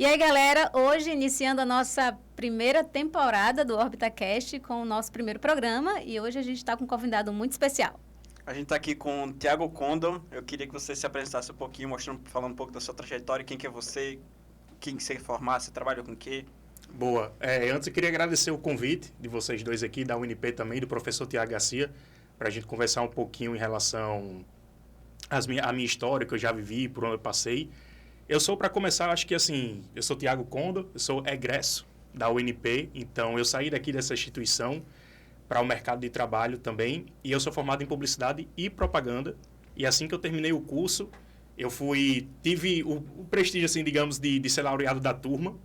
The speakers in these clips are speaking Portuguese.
E aí, galera, hoje iniciando a nossa primeira temporada do OrbitaCast com o nosso primeiro programa, e hoje a gente está com um convidado muito especial. A gente está aqui com o Thiago Condon. Eu queria que você se apresentasse um pouquinho, falando um pouco da sua trajetória, quem que é você, quem que você formar, você trabalha com o quê? Boa. Antes eu queria agradecer o convite de vocês dois aqui, da UNP também, do professor Tiago Garcia, para a gente conversar um pouquinho em relação à minha história, que eu já vivi, por onde eu passei. Eu sou, para começar, acho que assim, eu sou Thiago Condon, eu sou egresso da UNP, então eu saí daqui dessa instituição para o mercado de trabalho também, e eu sou formado em publicidade e propaganda, e assim que eu terminei o curso, tive o prestígio, assim, digamos, de ser laureado da turma,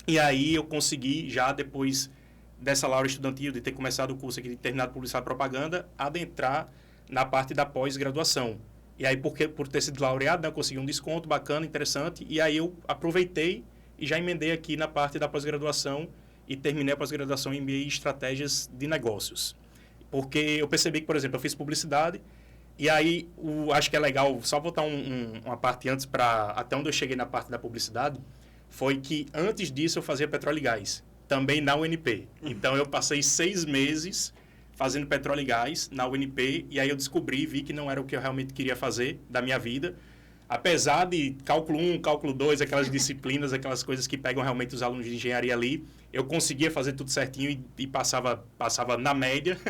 e aí eu consegui, já depois dessa laurea estudantil, de ter começado o curso aqui, de terminado publicidade e propaganda, adentrar na parte da pós-graduação. E aí, por ter sido laureado, né, eu consegui um desconto bacana, interessante, e aí eu aproveitei e já emendei aqui na parte da pós-graduação e terminei a pós-graduação em MBA e Estratégias de Negócios. Porque eu percebi que, por exemplo, eu fiz publicidade, e aí acho que é legal, só voltar uma parte antes, até onde eu cheguei na parte da publicidade, foi que antes disso eu fazia petróleo e gás, também na UNP. Então eu passei 6 meses fazendo petróleo e gás na UNP, e aí eu vi que não era o que eu realmente queria fazer da minha vida, apesar de cálculo 1, cálculo 2, aquelas disciplinas, aquelas coisas que pegam realmente os alunos de engenharia ali, eu conseguia fazer tudo certinho e passava na média,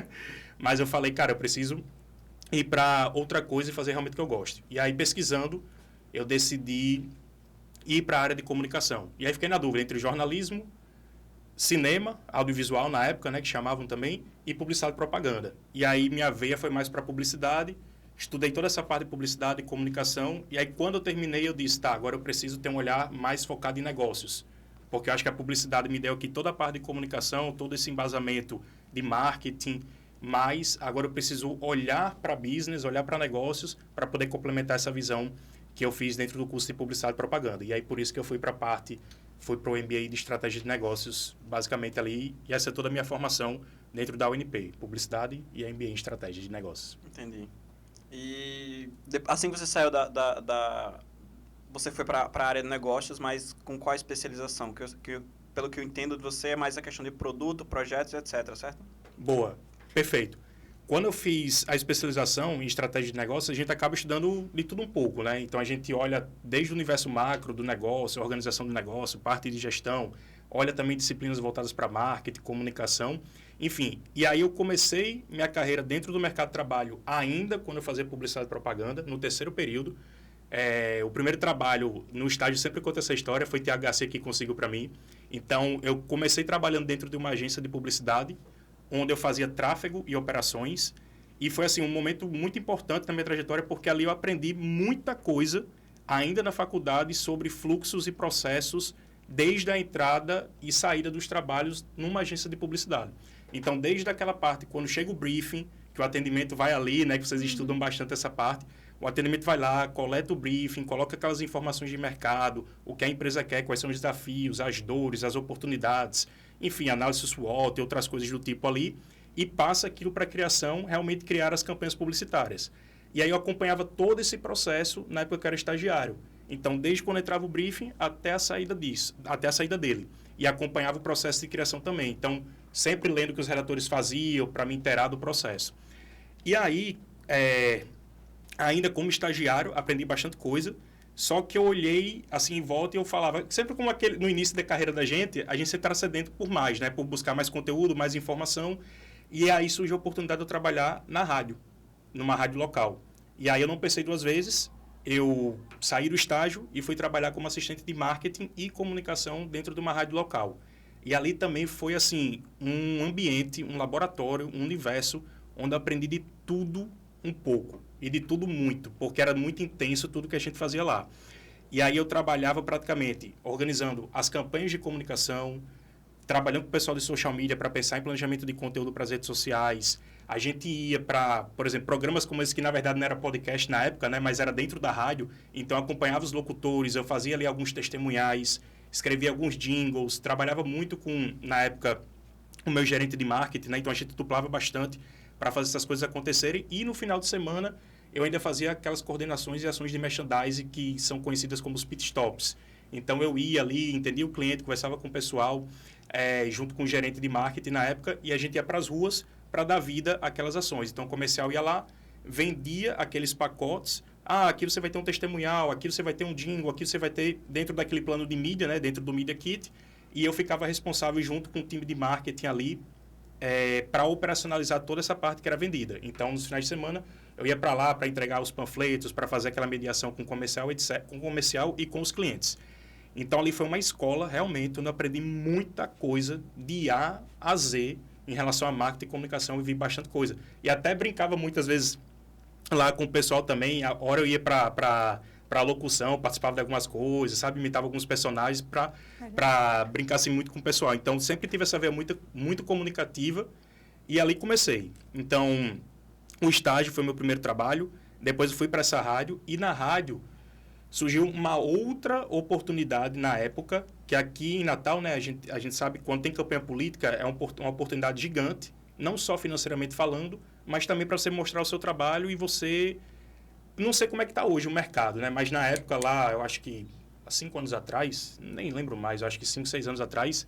mas eu falei, cara, eu preciso ir para outra coisa e fazer realmente o que eu gosto. E aí, pesquisando, eu decidi ir para a área de comunicação. E aí fiquei na dúvida entre jornalismo, cinema, audiovisual na época, né, que chamavam também, e publicidade e propaganda. E aí minha veia foi mais para publicidade, estudei toda essa parte de publicidade e comunicação, e aí quando eu terminei eu disse, tá, agora eu preciso ter um olhar mais focado em negócios, porque eu acho que a publicidade me deu aqui toda a parte de comunicação, todo esse embasamento de marketing, mas agora eu preciso olhar para business, olhar para negócios, para poder complementar essa visão que eu fiz dentro do curso de publicidade e propaganda. E aí por isso que eu fui para o MBA de Estratégia de Negócios, basicamente ali, e essa é toda a minha formação dentro da UNP, Publicidade e MBA em Estratégia de Negócios. Entendi. E assim que você saiu você foi para a área de negócios, mas com qual especialização? Pelo que eu entendo de você, é mais a questão de produto, projetos, etc., certo? Boa, perfeito. Quando eu fiz a especialização em estratégia de negócio, a gente acaba estudando de tudo um pouco, né? Então, a gente olha desde o universo macro do negócio, organização do negócio, parte de gestão, olha também disciplinas voltadas para marketing, comunicação, enfim. E aí eu comecei minha carreira dentro do mercado de trabalho ainda quando eu fazia publicidade e propaganda, no terceiro período. O primeiro trabalho no estágio, sempre conta essa história, foi Tiago Garcia que conseguiu para mim. Então, eu comecei trabalhando dentro de uma agência de publicidade, onde eu fazia tráfego e operações, e foi assim um momento muito importante na minha trajetória, porque ali eu aprendi muita coisa, ainda na faculdade, sobre fluxos e processos, desde a entrada e saída dos trabalhos numa agência de publicidade. Então, desde aquela parte, quando chega o briefing, que o atendimento vai ali, né, que vocês estudam bastante essa parte, o atendimento vai lá, coleta o briefing, coloca aquelas informações de mercado, o que a empresa quer, quais são os desafios, as dores, as oportunidades, enfim, análise SWOT e outras coisas do tipo ali, e passa aquilo para a criação, realmente criar as campanhas publicitárias. E aí eu acompanhava todo esse processo na época que eu era estagiário. Então, desde quando entrava o briefing até a saída dele. E acompanhava o processo de criação também. Então, sempre lendo o que os redatores faziam para me inteirar do processo. E aí, ainda como estagiário, aprendi bastante coisa, só que eu olhei assim em volta e eu falava, sempre como no início da carreira da gente, a gente sempre está sedento por mais, né? Por buscar mais conteúdo, mais informação. E aí surgiu a oportunidade de eu trabalhar na rádio, numa rádio local. E aí eu não pensei 2 vezes, eu saí do estágio e fui trabalhar como assistente de marketing e comunicação dentro de uma rádio local. E ali também foi assim, um ambiente, um laboratório, um universo, onde eu aprendi de tudo um pouco. E de tudo muito, porque era muito intenso tudo que a gente fazia lá. E aí eu trabalhava praticamente organizando as campanhas de comunicação, trabalhando com o pessoal de social media para pensar em planejamento de conteúdo para as redes sociais. A gente ia para, por exemplo, programas como esse que na verdade não era podcast na época, né, mas era dentro da rádio. Então eu acompanhava os locutores, eu fazia ali alguns testemunhais, escrevia alguns jingles, trabalhava muito com, na época, o meu gerente de marketing, né, então a gente duplava bastante para fazer essas coisas acontecerem. E no final de semana eu ainda fazia aquelas coordenações e ações de merchandising que são conhecidas como os pit stops. Então, eu ia ali, entendia o cliente, conversava com o pessoal, junto com o gerente de marketing na época, e a gente ia para as ruas para dar vida àquelas ações. Então, o comercial ia lá, vendia aqueles pacotes. Aqui você vai ter um testemunhal, aqui você vai ter um jingle, aqui você vai ter dentro daquele plano de mídia, né, dentro do Media Kit. E eu ficava responsável junto com o time de marketing ali para operacionalizar toda essa parte que era vendida. Então, nos finais de semana, eu ia para lá para entregar os panfletos, para fazer aquela mediação com o comercial, etc., com o comercial e com os clientes. Então, ali foi uma escola, realmente, onde eu aprendi muita coisa de A a Z em relação a marketing e comunicação, e vi bastante coisa. E até brincava muitas vezes lá com o pessoal também. A hora eu ia para locução, participava de algumas coisas, sabe? Imitava alguns personagens para brincar assim muito com o pessoal. Então, sempre tive essa veia muito comunicativa e ali comecei. Então, o estágio foi meu primeiro trabalho. Depois eu fui para essa rádio e na rádio surgiu uma outra oportunidade na época, que aqui em Natal, né, a gente sabe que quando tem campanha política é uma oportunidade gigante, não só financeiramente falando, mas também para você mostrar o seu trabalho e você... Não sei como é que está hoje o mercado, né? Mas na época lá, eu acho que há 5 anos atrás, nem lembro mais, eu acho que 5, 6 anos atrás,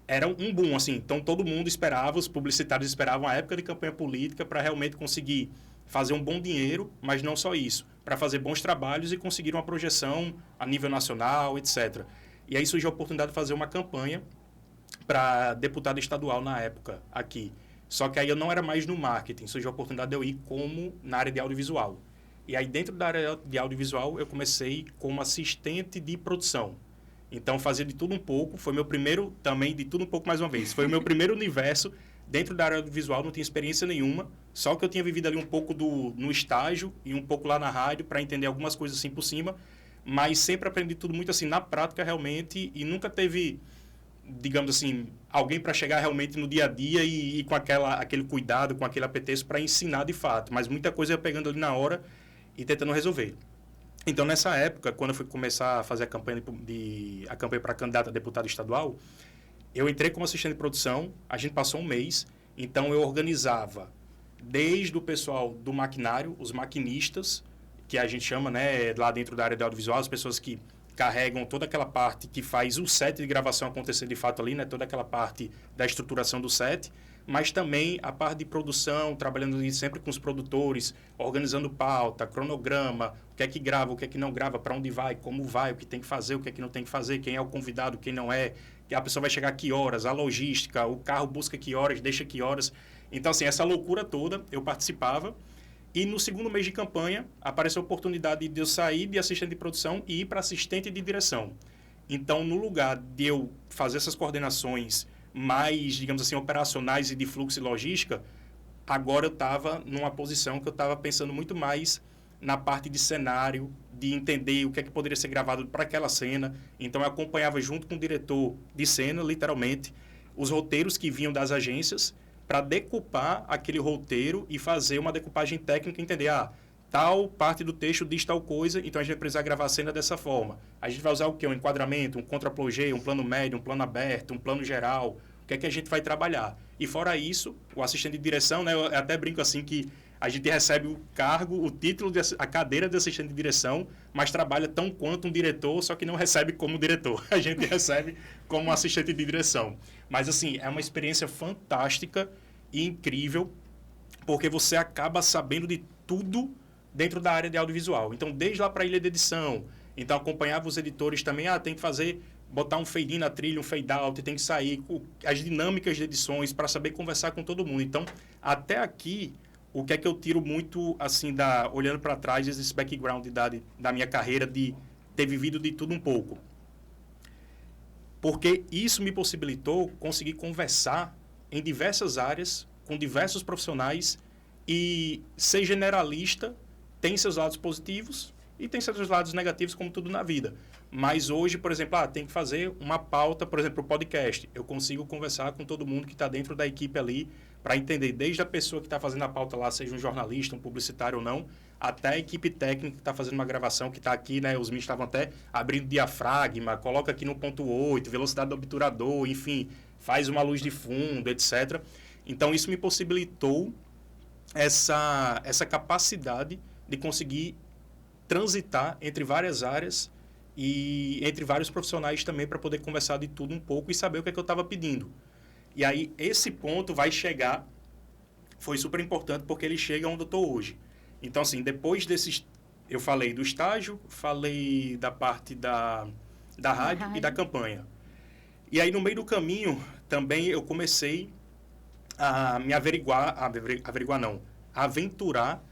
era um boom, assim. Então, todo mundo esperava, os publicitários esperavam a época de campanha política para realmente conseguir fazer um bom dinheiro, mas não só isso, para fazer bons trabalhos e conseguir uma projeção a nível nacional, etc. E aí surgiu a oportunidade de fazer uma campanha para deputado estadual na época, aqui. Só que aí eu não era mais no marketing, surgiu a oportunidade de eu ir como na área de audiovisual. E aí, dentro da área de audiovisual, eu comecei como assistente de produção. Então, fazia de tudo um pouco. Foi meu primeiro, também, de tudo um pouco mais uma vez. Foi o meu primeiro universo. Dentro da área audiovisual, não tinha experiência nenhuma. Só que eu tinha vivido ali um pouco no estágio e um pouco lá na rádio para entender algumas coisas assim por cima. Mas sempre aprendi tudo muito assim na prática, realmente. E nunca teve, digamos assim, alguém para chegar realmente no dia a dia e com aquele cuidado, com aquele apeteço para ensinar de fato. Mas muita coisa eu ia pegando ali na hora e tentando resolver. Então, nessa época, quando eu fui começar a fazer a campanha para candidato a deputado estadual, eu entrei como assistente de produção, a gente passou um mês, então eu organizava desde o pessoal do maquinário, os maquinistas, que a gente chama, né, lá dentro da área de audiovisual, as pessoas que carregam toda aquela parte que faz o set de gravação acontecer de fato ali, né, toda aquela parte da estruturação do set, mas também a parte de produção, trabalhando sempre com os produtores, organizando pauta, cronograma, o que é que grava, o que é que não grava, para onde vai, como vai, o que tem que fazer, o que é que não tem que fazer, quem é o convidado, quem não é, a pessoa vai chegar a que horas, a logística, o carro busca que horas, deixa que horas. Então, assim, essa loucura toda, eu participava. E no segundo mês de campanha, apareceu a oportunidade de eu sair de assistente de produção e ir para assistente de direção. Então, no lugar de eu fazer essas coordenações mais, digamos assim, operacionais e de fluxo e logística, agora eu estava numa posição que eu estava pensando muito mais na parte de cenário, de entender o que é que poderia ser gravado para aquela cena. Então, eu acompanhava junto com o diretor de cena, literalmente, os roteiros que vinham das agências para decupar aquele roteiro e fazer uma decupagem técnica, entender, tal parte do texto diz tal coisa, então a gente vai precisar gravar a cena dessa forma. A gente vai usar o quê? Um enquadramento, um contraplongé, um plano médio, um plano aberto, um plano geral. O que é que a gente vai trabalhar? E fora isso, o assistente de direção, né, eu até brinco assim que a gente recebe o cargo, o título, a cadeira de assistente de direção, mas trabalha tão quanto um diretor, só que não recebe como diretor. A gente recebe como assistente de direção. Mas, assim, é uma experiência fantástica e incrível, porque você acaba sabendo de tudo dentro da área de audiovisual. Então, desde lá para a ilha de edição, então acompanhava os editores também, tem que fazer, botar um fade in na trilha, um fade out, tem que sair, as dinâmicas de edições para saber conversar com todo mundo. Então, até aqui, o que é que eu tiro muito, assim, olhando para trás, esse background da minha carreira, de ter vivido de tudo um pouco. Porque isso me possibilitou conseguir conversar em diversas áreas, com diversos profissionais, e ser generalista tem seus lados positivos e tem seus lados negativos, como tudo na vida. Mas hoje, por exemplo, tem que fazer uma pauta, por exemplo, o podcast. Eu consigo conversar com todo mundo que está dentro da equipe ali, para entender desde a pessoa que está fazendo a pauta lá, seja um jornalista, um publicitário ou não, até a equipe técnica que está fazendo uma gravação, que está aqui, né? Os meninos estavam até abrindo diafragma, coloca aqui no 1.8, velocidade do obturador, enfim, faz uma luz de fundo, etc. Então, isso me possibilitou essa capacidade de conseguir transitar entre várias áreas e entre vários profissionais também para poder conversar de tudo um pouco e saber o que é que eu estava pedindo. E aí, esse ponto vai chegar, foi super importante porque ele chega onde eu estou hoje. Então, assim, depois desses... Eu falei do estágio, falei da parte da rádio e da campanha. E aí, no meio do caminho, também eu comecei a me aventurar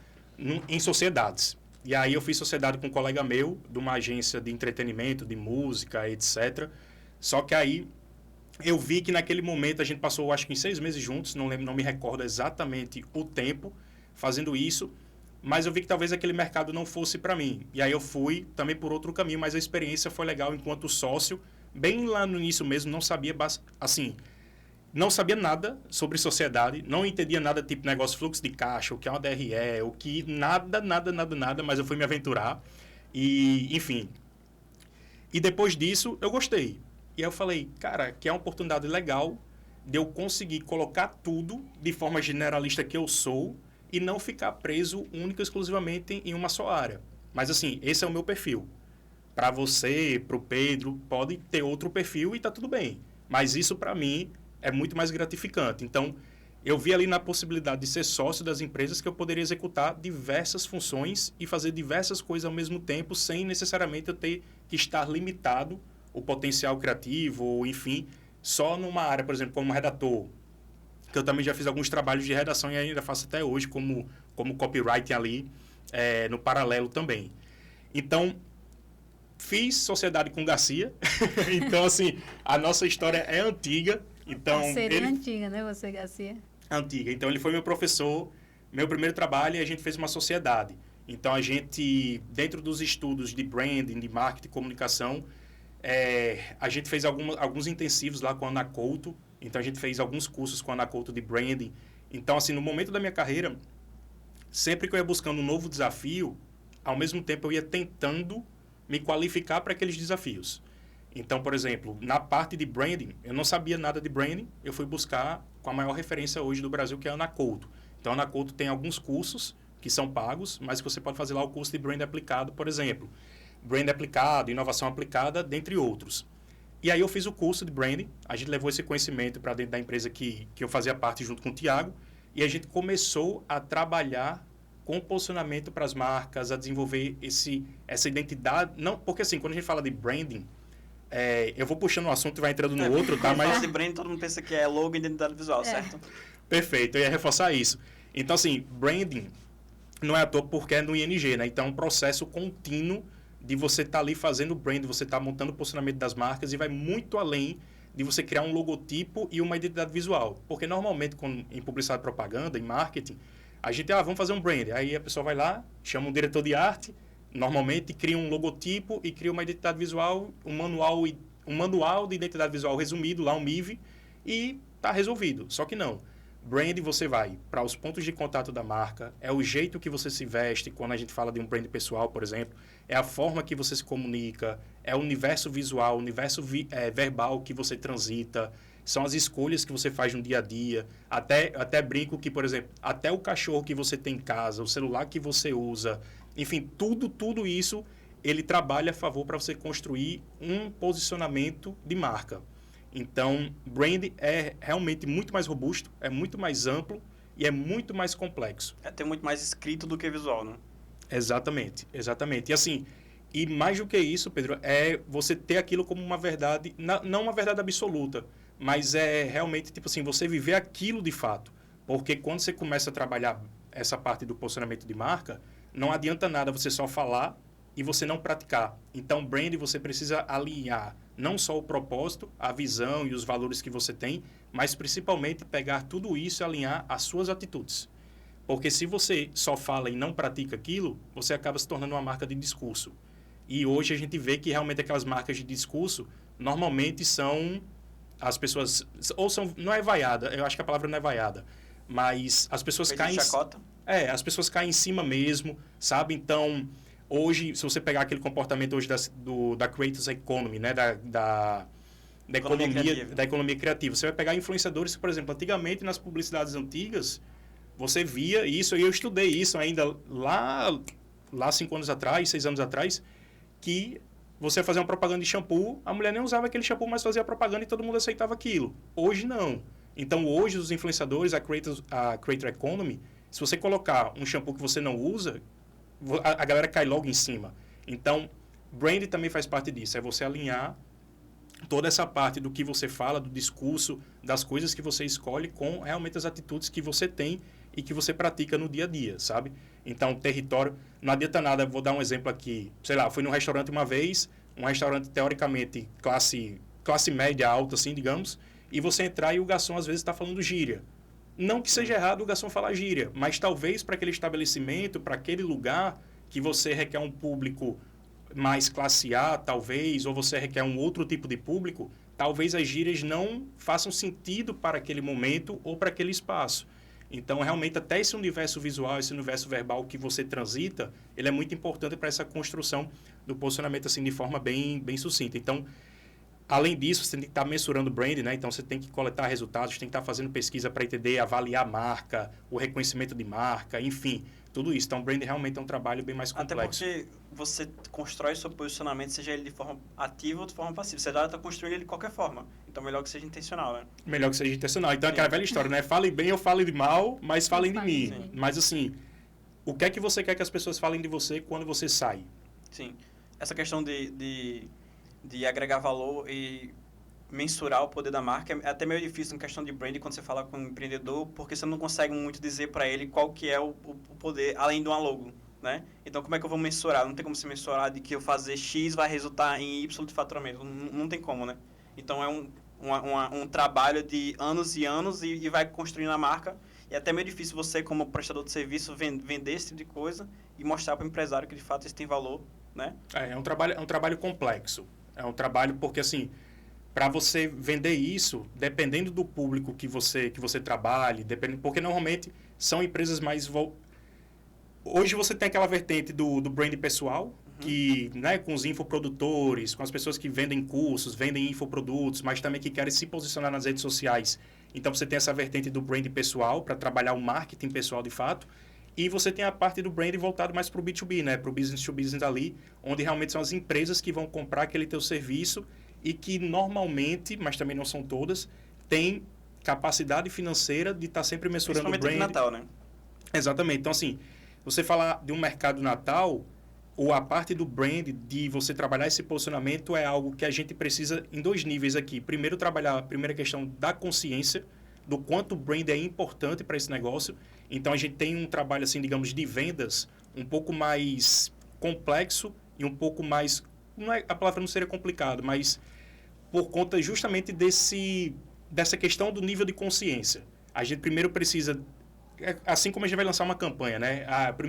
em sociedades. E aí eu fiz sociedade com um colega meu, de uma agência de entretenimento, de música, etc. Só que aí eu vi que naquele momento a gente passou, acho que em 6 meses juntos, não me recordo exatamente o tempo fazendo isso, mas eu vi que talvez aquele mercado não fosse para mim. E aí eu fui também por outro caminho, mas a experiência foi legal enquanto sócio. Bem lá no início mesmo, não sabia, assim, não sabia nada sobre sociedade, não entendia nada tipo negócio fluxo de caixa, o que é uma DRE, o que nada, mas eu fui me aventurar. E, enfim. E depois disso, eu gostei. E aí eu falei, cara, que é uma oportunidade legal de eu conseguir colocar tudo de forma generalista que eu sou e não ficar preso única e exclusivamente em uma só área. Mas, assim, esse é o meu perfil. Para você, para o Pedro, pode ter outro perfil e tá tudo bem. Mas isso, para mim, é muito mais gratificante. Então, eu vi ali na possibilidade de ser sócio das empresas que eu poderia executar diversas funções e fazer diversas coisas ao mesmo tempo, sem necessariamente eu ter que estar limitado o potencial criativo, ou enfim, só numa área, por exemplo, como redator, que eu também já fiz alguns trabalhos de redação e ainda faço até hoje como copywriting ali, no paralelo também. Então, fiz sociedade com Garcia. Então, assim, a nossa história é antiga. Então, seria antiga, né, você, Garcia? Antiga. Então, ele foi meu professor, meu primeiro trabalho, e a gente fez uma sociedade. Então, a gente, dentro dos estudos de branding, de marketing e comunicação, a gente fez alguns intensivos lá com a Ana Couto. Então, a gente fez alguns cursos com a Ana Couto de branding. Então, assim, no momento da minha carreira, sempre que eu ia buscando um novo desafio, ao mesmo tempo eu ia tentando me qualificar para aqueles desafios. Então, por exemplo, na parte de branding, eu não sabia nada de branding, eu fui buscar com a maior referência hoje do Brasil, que é a Ana Couto. Então, a Ana Couto tem alguns cursos que são pagos, mas que você pode fazer lá o curso de branding aplicado, por exemplo. Branding aplicado, inovação aplicada, dentre outros. E aí eu fiz o curso de branding, a gente levou esse conhecimento para dentro da empresa que eu fazia parte junto com o Thiago, e a gente começou a trabalhar com posicionamento para as marcas, a desenvolver essa identidade. Não, porque assim, quando a gente fala de branding, eu vou puxando um assunto e vai entrando no outro, tá? Mas de branding, todo mundo pensa que é logo e identidade visual, certo? Perfeito, eu ia reforçar isso. Então, assim, branding não é à toa porque é no ING, né? Então, é um processo contínuo de você estar ali fazendo branding, você estar montando o posicionamento das marcas e vai muito além de você criar um logotipo e uma identidade visual. Porque, normalmente, em publicidade e propaganda, em marketing, a gente, vamos fazer um brand. Aí a pessoa vai lá, chama um diretor de arte, normalmente cria um logotipo e cria uma identidade visual, um manual de identidade visual resumido, lá um MIV, e está resolvido. Só que não. Brand, você vai para os pontos de contato da marca, é o jeito que você se veste, quando a gente fala de um brand pessoal, por exemplo, é a forma que você se comunica, é o universo visual, o universo verbal que você transita, são as escolhas que você faz no dia a dia. Até brinco que, por exemplo, até o cachorro que você tem em casa, o celular que você usa, enfim, tudo isso, ele trabalha a favor para você construir um posicionamento de marca. Então, brand é realmente muito mais robusto, é muito mais amplo e é muito mais complexo. Tem muito mais escrito do que visual, né? Exatamente. E assim, e mais do que isso, Pedro, é você ter aquilo como uma verdade, não uma verdade absoluta, mas é realmente, tipo assim, você viver aquilo de fato. Porque quando você começa a trabalhar essa parte do posicionamento de marca, não adianta nada você só falar e você não praticar. Então, brand, você precisa alinhar não só o propósito, a visão e os valores que você tem, mas principalmente pegar tudo isso e alinhar as suas atitudes. Porque se você só fala e não pratica aquilo, você acaba se tornando uma marca de discurso. E hoje a gente vê que realmente aquelas marcas de discurso, normalmente são as pessoas... Ou são... Não é vaiada, eu acho que a palavra não é vaiada, mas as pessoas caem... chacota? As pessoas caem em cima mesmo, sabe? Então... Hoje, se você pegar aquele comportamento hoje da Creators Economy, né? da economia criativa, você vai pegar influenciadores que, por exemplo, antigamente nas publicidades antigas, você via isso, e eu estudei isso ainda lá 5 anos atrás, 6 anos atrás, que você ia fazer uma propaganda de shampoo, a mulher nem usava aquele shampoo, mas fazia propaganda e todo mundo aceitava aquilo. Hoje, não. Então, hoje, os influenciadores, a Creator Economy, se você colocar um shampoo que você não usa, a galera cai logo em cima. Então, brand também faz parte disso. É você alinhar toda essa parte do que você fala, do discurso, das coisas que você escolhe com realmente as atitudes que você tem e que você pratica no dia a dia, sabe? Então, território, não adianta nada, vou dar um exemplo aqui, sei lá, fui num restaurante uma vez, um restaurante teoricamente classe média alta, assim, digamos, e você entrar e o garçom às vezes está falando gíria. Não que seja errado o garçom falar gíria, mas talvez para aquele estabelecimento, para aquele lugar que você requer um público mais classe A, talvez, ou você requer um outro tipo de público, talvez as gírias não façam sentido para aquele momento ou para aquele espaço. Então, realmente, até esse universo visual, esse universo verbal que você transita, ele é muito importante para essa construção do posicionamento assim, de forma bem sucinta. Então, além disso, você tem que estar mensurando o brand, né? Então, você tem que coletar resultados, tem que estar fazendo pesquisa para entender, avaliar a marca, o reconhecimento de marca, enfim, tudo isso. Então, o brand realmente é um trabalho bem mais complexo. Até porque você constrói seu posicionamento, seja ele de forma ativa ou de forma passiva. Você já está construindo ele de qualquer forma. Então, melhor que seja intencional, né? Melhor que seja intencional. Então, é aquela velha história, né? Falem bem ou falem de mal, mas falem de mim. Sim. Mas, assim, o que é que você quer que as pessoas falem de você quando você sai? Sim. Essa questão de agregar valor e mensurar o poder da marca é até meio difícil em questão de branding quando você fala com um empreendedor, porque você não consegue muito dizer para ele qual que é o poder, além de uma logo, né? Então, como é que eu vou mensurar? Não tem como se mensurar de que eu fazer X vai resultar em Y de faturamento. Não tem como, né? Então, é um trabalho de anos e anos e vai construindo a marca. E é até meio difícil você, como prestador de serviço, vender esse tipo de coisa e mostrar para o empresário que, de fato, isso tem valor, né? É um trabalho complexo. É um trabalho porque, assim, para você vender isso, dependendo do público que você trabalhe, porque normalmente são empresas mais... Hoje você tem aquela vertente do brand pessoal, que, né, com os infoprodutores, com as pessoas que vendem cursos, vendem infoprodutos, mas também que querem se posicionar nas redes sociais. Então, você tem essa vertente do brand pessoal, para trabalhar o marketing pessoal de fato, e você tem a parte do brand voltado mais para o B2B, né, para o business to business ali, onde realmente são as empresas que vão comprar aquele teu serviço e que normalmente, mas também não são todas, têm capacidade financeira de estar sempre mensurando o brand. Principalmente no Natal, né? Exatamente. Então, assim, você falar de um mercado Natal, ou a parte do brand, de você trabalhar esse posicionamento, é algo que a gente precisa em dois níveis aqui. Primeiro, trabalhar a primeira questão da consciência, do quanto o brand é importante para esse negócio. Então, a gente tem um trabalho, assim, digamos, de vendas um pouco mais complexo e um pouco mais... a palavra não seria complicado, mas por conta justamente dessa questão do nível de consciência. A gente primeiro precisa... Assim como a gente vai lançar uma campanha, né?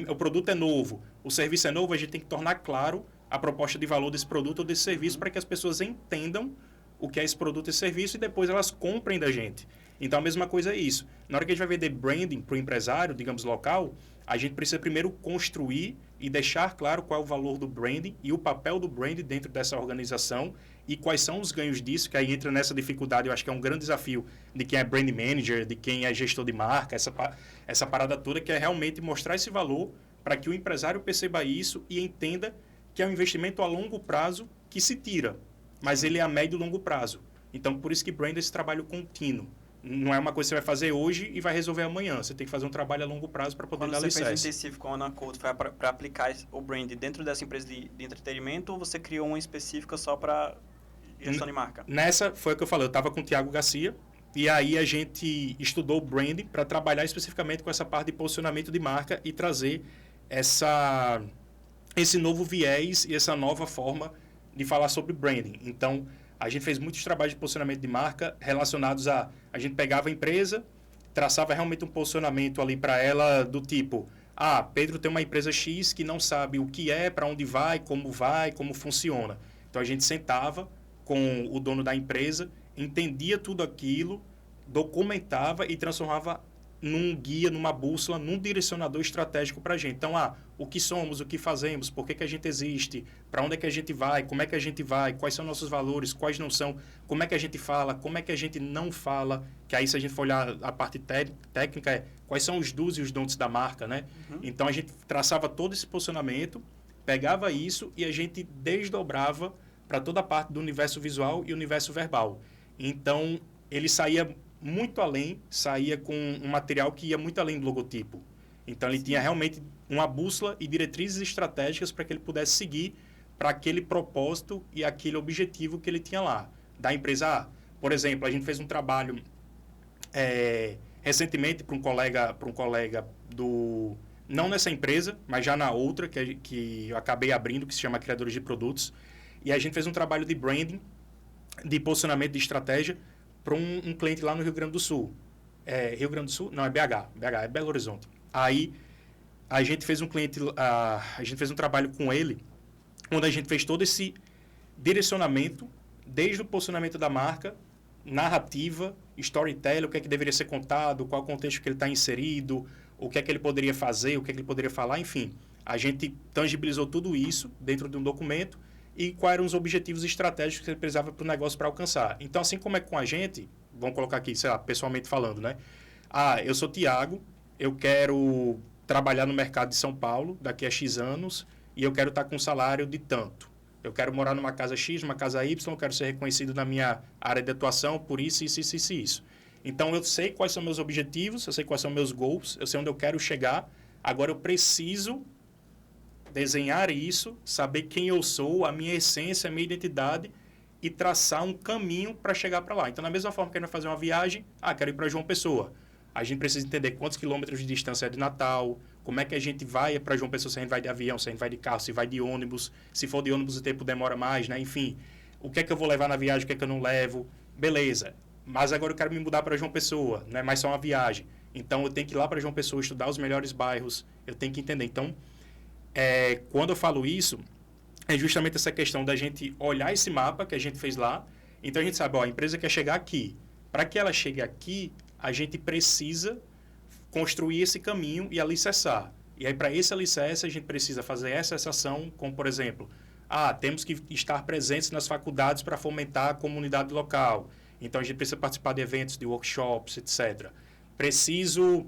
O produto é novo, o serviço é novo, a gente tem que tornar claro a proposta de valor desse produto ou desse serviço para que as pessoas entendam o que é esse produto e serviço e depois elas comprem da gente. Então, a mesma coisa é isso. Na hora que a gente vai vender branding para o empresário, digamos, local, a gente precisa primeiro construir e deixar claro qual é o valor do branding e o papel do branding dentro dessa organização e quais são os ganhos disso, que aí entra nessa dificuldade, eu acho que é um grande desafio de quem é brand manager, de quem é gestor de marca, essa parada toda, que é realmente mostrar esse valor para que o empresário perceba isso e entenda que é um investimento a longo prazo que se tira, mas ele é a médio e longo prazo. Então, por isso que brand é esse trabalho contínuo. Não é uma coisa que você vai fazer hoje e vai resolver amanhã. Você tem que fazer um trabalho a longo prazo para poder dar licença. Quando você fez o intensivo com a Ana Couto, foi para aplicar o brand dentro dessa empresa de entretenimento ou você criou uma específica só para gestão de marca? Nessa, foi o que eu falei, eu estava com o Thiago Garcia e aí a gente estudou o brand para trabalhar especificamente com essa parte de posicionamento de marca e trazer esse novo viés e essa nova forma de falar sobre branding. Então, a gente fez muitos trabalhos de posicionamento de marca relacionados a gente pegava a empresa, traçava realmente um posicionamento ali para ela do tipo, Pedro tem uma empresa X que não sabe o que é, para onde vai, como funciona. Então, a gente sentava com o dono da empresa, entendia tudo aquilo, documentava e transformava num guia, numa bússola, num direcionador estratégico para a gente. Então, o que somos, o que fazemos, por que a gente existe, para onde é que a gente vai, como é que a gente vai, quais são nossos valores, quais não são, como é que a gente fala, como é que a gente não fala, que aí se a gente for olhar a parte técnica, quais são os do's e os don'ts da marca, né? Então, a gente traçava todo esse posicionamento, pegava isso e a gente desdobrava para toda a parte do universo visual e universo verbal. Então, ele saía muito além, saía com um material que ia muito além do logotipo. Então, ele tinha realmente uma bússola e diretrizes estratégicas para que ele pudesse seguir para aquele propósito e aquele objetivo que ele tinha lá, da empresa A. Por exemplo, a gente fez um trabalho recentemente para um colega do... Não nessa empresa, mas já na outra, que eu acabei abrindo, que se chama Criadores de Produtos. E a gente fez um trabalho de branding, de posicionamento de estratégia, para um cliente lá no Rio Grande do Sul. Rio Grande do Sul? Não, é BH. BH, é Belo Horizonte. Aí, a gente fez um trabalho com ele, onde a gente fez todo esse direcionamento, desde o posicionamento da marca, narrativa, storytelling, o que é que deveria ser contado, qual o contexto que ele está inserido, o que é que ele poderia fazer, o que é que ele poderia falar, enfim. A gente tangibilizou tudo isso dentro de um documento e quais eram os objetivos estratégicos que ele precisava para o negócio para alcançar. Então, assim como é com a gente, vamos colocar aqui, sei lá, pessoalmente falando, né? Eu sou Tiago, eu quero trabalhar no mercado de São Paulo daqui a X anos e eu quero estar com um salário de tanto. Eu quero morar numa casa X, numa casa Y, eu quero ser reconhecido na minha área de atuação por isso, isso, isso, isso, isso. Então, eu sei quais são meus objetivos, eu sei quais são meus goals, eu sei onde eu quero chegar. Agora, eu preciso desenhar isso, saber quem eu sou, a minha essência, a minha identidade e traçar um caminho para chegar para lá. Então, da mesma forma que a gente vai fazer uma viagem, quero ir para João Pessoa. A gente precisa entender quantos quilômetros de distância é de Natal, como é que a gente vai para João Pessoa, se a gente vai de avião, se a gente vai de carro, se vai de ônibus, se for de ônibus o tempo demora mais, né? Enfim, o que é que eu vou levar na viagem, o que é que eu não levo, beleza. Mas agora eu quero me mudar para João Pessoa, não é mais só uma viagem. Então, eu tenho que ir lá para João Pessoa, estudar os melhores bairros, eu tenho que entender. Então, quando eu falo isso, é justamente essa questão da gente olhar esse mapa que a gente fez lá. Então, a gente sabe, a empresa quer chegar aqui. Para que ela chegue aqui, a gente precisa construir esse caminho e alicerçar. E aí, para esse alicerce, a gente precisa fazer essa ação, como, por exemplo, temos que estar presentes nas faculdades para fomentar a comunidade local. Então, a gente precisa participar de eventos, de workshops, etc. Preciso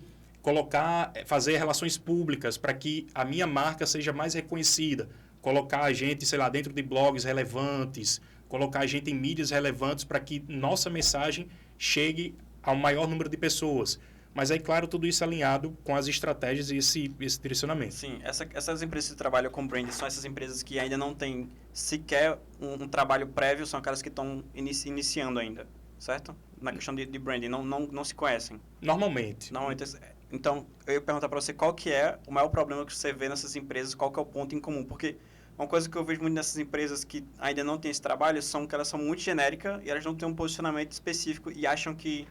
fazer relações públicas para que a minha marca seja mais reconhecida. Colocar a gente, sei lá, dentro de blogs relevantes, colocar a gente em mídias relevantes para que nossa mensagem chegue ao maior número de pessoas. Mas aí, claro, tudo isso alinhado com as estratégias e esse direcionamento. Sim, essas empresas que trabalham com branding são essas empresas que ainda não têm sequer um trabalho prévio, são aquelas que estão iniciando ainda, certo? Na questão de branding, não se conhecem. Normalmente. Então, eu ia perguntar para você qual que é o maior problema que você vê nessas empresas, qual que é o ponto em comum, porque uma coisa que eu vejo muito nessas empresas que ainda não têm esse trabalho são que elas são muito genéricas e elas não têm um posicionamento específico e acham que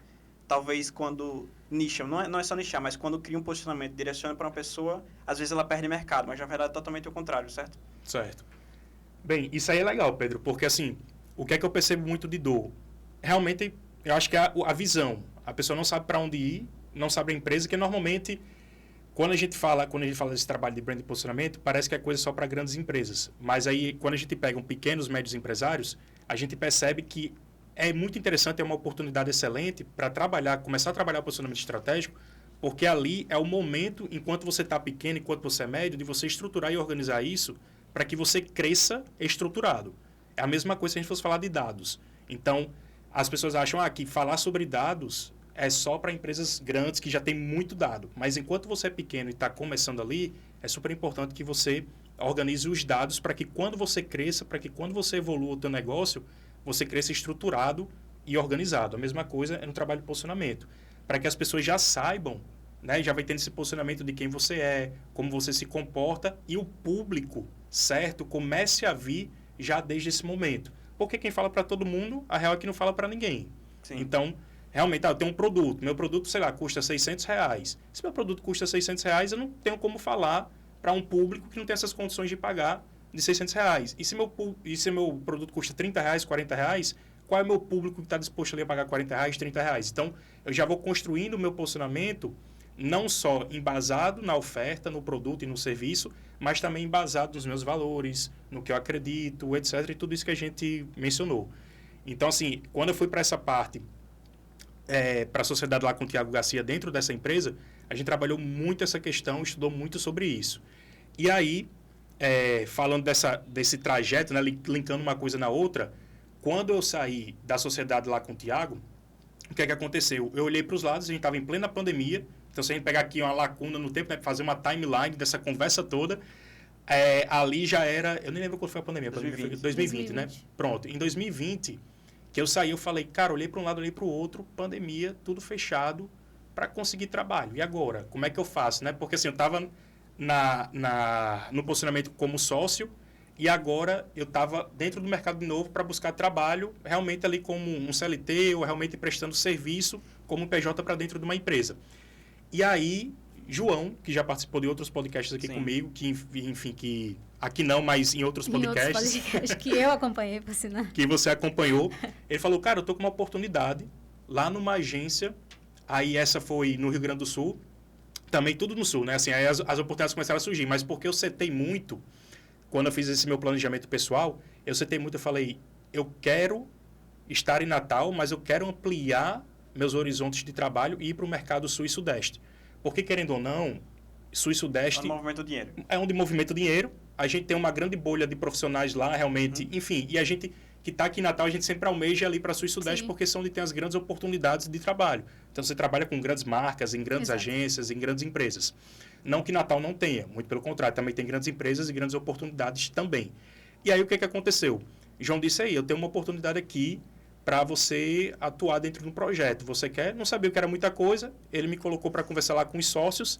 talvez quando nicham, não é só nichar, mas quando cria um posicionamento, direciona para uma pessoa, às vezes ela perde mercado, mas na verdade é totalmente o contrário, certo? Certo. Bem, isso aí é legal, Pedro, porque assim, o que é que eu percebo muito de dor? Realmente, eu acho que é a visão. A pessoa não sabe para onde ir, não sabe a empresa, que normalmente, quando a gente fala desse trabalho de brand e posicionamento, parece que é coisa só para grandes empresas. Mas aí, quando a gente pega pequenos, médios empresários, a gente percebe que é muito interessante, é uma oportunidade excelente para começar a trabalhar o posicionamento estratégico, porque ali é o momento, enquanto você está pequeno, enquanto você é médio, de você estruturar e organizar isso para que você cresça estruturado. É a mesma coisa se a gente fosse falar de dados. Então, as pessoas acham que falar sobre dados é só para empresas grandes que já têm muito dado. Mas enquanto você é pequeno e está começando ali, é super importante que você organize os dados para que quando você cresça, para que quando você evolua o teu negócio, você cresça estruturado e organizado. A mesma coisa é no trabalho de posicionamento. Para que as pessoas já saibam, né, já vai tendo esse posicionamento de quem você é, como você se comporta e o público, certo, comece a vir já desde esse momento. Porque quem fala para todo mundo, a real é que não fala para ninguém. Sim. Então, realmente, eu tenho um produto. Meu produto, sei lá, custa R$600. Se meu produto custa R$600, eu não tenho como falar para um público que não tem essas condições de pagar de R$600. E se meu produto custa R$30, R$40, qual é o meu público que está disposto ali a pagar R$40, R$30? Então, eu já vou construindo o meu posicionamento não só embasado na oferta, no produto e no serviço, mas também embasado nos meus valores, no que eu acredito, etc. E tudo isso que a gente mencionou. Então, assim, quando eu fui para essa parte, para a sociedade lá com o Thiago Garcia, dentro dessa empresa, a gente trabalhou muito essa questão, estudou muito sobre isso. E aí, falando desse trajeto, né, linkando uma coisa na outra, quando eu saí da sociedade lá com o Thiago, o que é que aconteceu? Eu olhei para os lados, a gente estava em plena pandemia, então se a gente pegar aqui uma lacuna no tempo, né, fazer uma timeline dessa conversa toda, ali já era, eu nem lembro quando foi a pandemia, 2020, né? Pronto, em 2020, que eu saí, eu falei, cara, olhei para um lado, olhei para o outro, pandemia, tudo fechado, para conseguir trabalho. E agora? Como é que eu faço, né? Porque assim, eu estava no posicionamento como sócio e agora eu estava dentro do mercado de novo para buscar trabalho, realmente ali como um CLT ou realmente prestando serviço como PJ para dentro de uma empresa. E aí, João, que já participou de outros podcasts aqui comigo, que enfim, que aqui não, mas em outros podcasts. Outros podcasts que eu acompanhei, por sinal. Que você acompanhou. Ele falou, cara, eu tô com uma oportunidade lá numa agência, aí essa foi no Rio Grande do Sul, também tudo no Sul, né? Assim, aí as oportunidades começaram a surgir, mas porque eu setei muito, quando eu fiz esse meu planejamento pessoal, eu setei muito, eu falei, eu quero estar em Natal, mas eu quero ampliar meus horizontes de trabalho e ir para o mercado Sul e Sudeste. Porque, querendo ou não, Sul e Sudeste... onde movimenta dinheiro. É onde movimenta dinheiro. A gente tem uma grande bolha de profissionais lá, realmente. Enfim, e a gente que está aqui em Natal, a gente sempre almeja ali para Sul e Sudeste, porque são onde tem as grandes oportunidades de trabalho. Então, você trabalha com grandes marcas, em grandes agências, em grandes empresas. Não que Natal não tenha, muito pelo contrário. Também tem grandes empresas e grandes oportunidades também. E aí, o que aconteceu? João disse aí, eu tenho uma oportunidade aqui para você atuar dentro de um projeto. Você quer? Não sabia que era muita coisa. Ele me colocou para conversar lá com os sócios.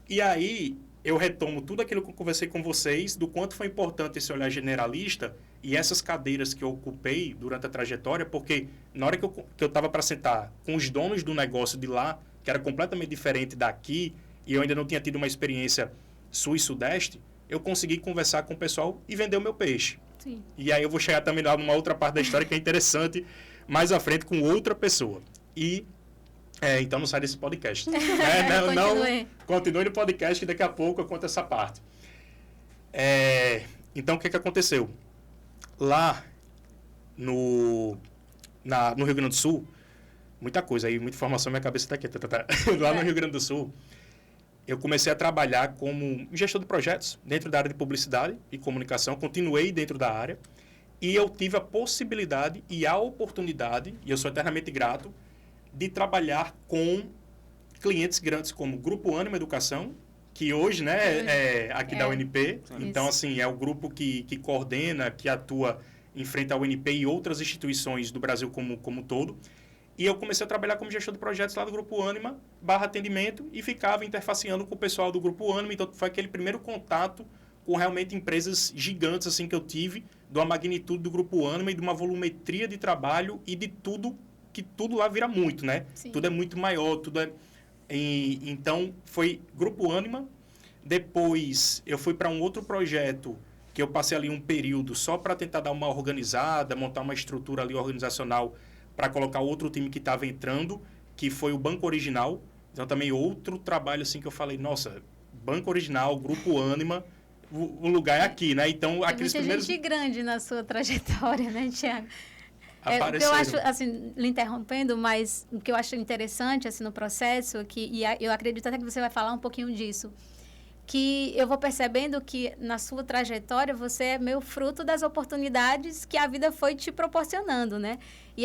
E aí, eu retomo tudo aquilo que eu conversei com vocês, do quanto foi importante esse olhar generalista e essas cadeiras que eu ocupei durante a trajetória, porque na hora que eu estava para sentar com os donos do negócio de lá, que era completamente diferente daqui, e eu ainda não tinha tido uma experiência Sul e Sudeste, eu consegui conversar com o pessoal e vender o meu peixe. Sim. E aí eu vou chegar também lá numa outra parte da história que é interessante, mais à frente com outra pessoa. E, então não sai desse podcast. Continue no podcast que daqui a pouco eu conto essa parte. Então, o que aconteceu? Lá no Rio Grande do Sul, muita coisa aí, muita informação na minha cabeça está aqui. Lá no Rio Grande do Sul, eu comecei a trabalhar como gestor de projetos dentro da área de publicidade e comunicação, continuei dentro da área, e eu tive a possibilidade e a oportunidade, e eu sou eternamente grato, de trabalhar com clientes grandes como Grupo Ânima Educação, que hoje, né, é aqui da UNP. Então, assim, é o grupo que coordena, que atua em frente à UNP e outras instituições do Brasil como um todo. E eu comecei a trabalhar como gestor de projetos lá do Grupo Ânima, /atendimento, e ficava interfaceando com o pessoal do Grupo Ânima. Então, foi aquele primeiro contato com realmente empresas gigantes assim que eu tive, de uma magnitude do Grupo Ânima e de uma volumetria de trabalho e de tudo, que tudo lá vira muito, né? Sim. Tudo é muito maior, tudo é... Então, foi Grupo Ânima. Depois, eu fui para um outro projeto que eu passei ali um período só para tentar dar uma organizada, montar uma estrutura ali organizacional para colocar outro time que estava entrando, que foi o Banco Original. Então, também outro trabalho assim que eu falei, nossa, Banco Original, Grupo Ânima, o lugar é aqui, né? Então, aqueles primeiros... Tem gente grande na sua trajetória, né, Thiago? O que eu acho, assim, lhe interrompendo, mas o que eu acho interessante, assim, no processo, e eu acredito até que você vai falar um pouquinho disso, que eu vou percebendo que na sua trajetória você é meio fruto das oportunidades que a vida foi te proporcionando, né? E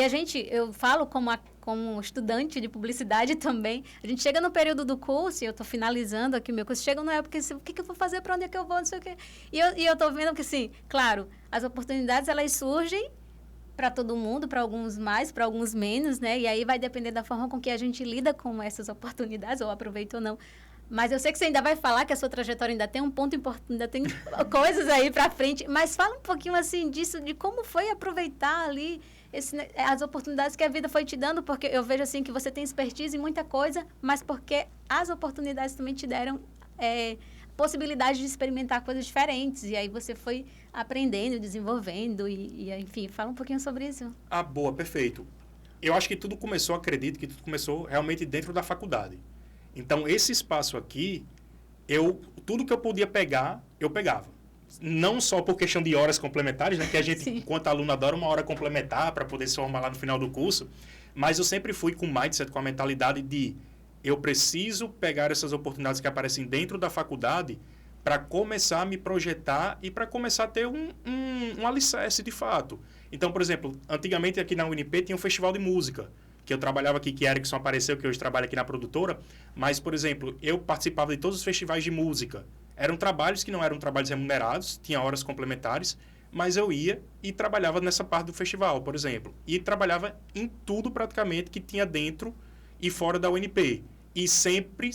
eu falo como estudante de publicidade também, a gente chega no período do curso, e eu estou finalizando aqui o meu curso, chega numa época assim, o que eu vou fazer, para onde é que eu vou, não sei o quê. E eu estou vendo que, assim, claro, as oportunidades, elas surgem para todo mundo, para alguns mais, para alguns menos, né? E aí vai depender da forma com que a gente lida com essas oportunidades, ou aproveita ou não. Mas eu sei que você ainda vai falar que a sua trajetória ainda tem um ponto importante, ainda tem coisas aí para frente. Mas fala um pouquinho, assim, disso, de como foi aproveitar ali as oportunidades que a vida foi te dando, porque eu vejo, assim, que você tem expertise em muita coisa, mas porque as oportunidades também te deram possibilidade de experimentar coisas diferentes. E aí você foi aprendendo, desenvolvendo enfim, fala um pouquinho sobre isso. Boa, perfeito. Eu acho que acredito que tudo começou realmente dentro da faculdade. Então, esse espaço aqui, tudo que eu podia pegar, eu pegava. Não só por questão de horas complementares, né, que a gente, enquanto aluno, adora uma hora complementar para poder se formar lá no final do curso, mas eu sempre fui com o mindset, com a mentalidade de eu preciso pegar essas oportunidades que aparecem dentro da faculdade para começar a me projetar e para começar a ter um alicerce de fato. Então, por exemplo, antigamente aqui na UNP tinha um festival de música, que eu trabalhava aqui, que Erickson apareceu, que hoje trabalha aqui na produtora, mas, por exemplo, eu participava de todos os festivais de música. Eram trabalhos que não eram trabalhos remunerados, tinha horas complementares, mas eu ia e trabalhava nessa parte do festival, por exemplo. E trabalhava em tudo praticamente que tinha dentro e fora da UNP. E sempre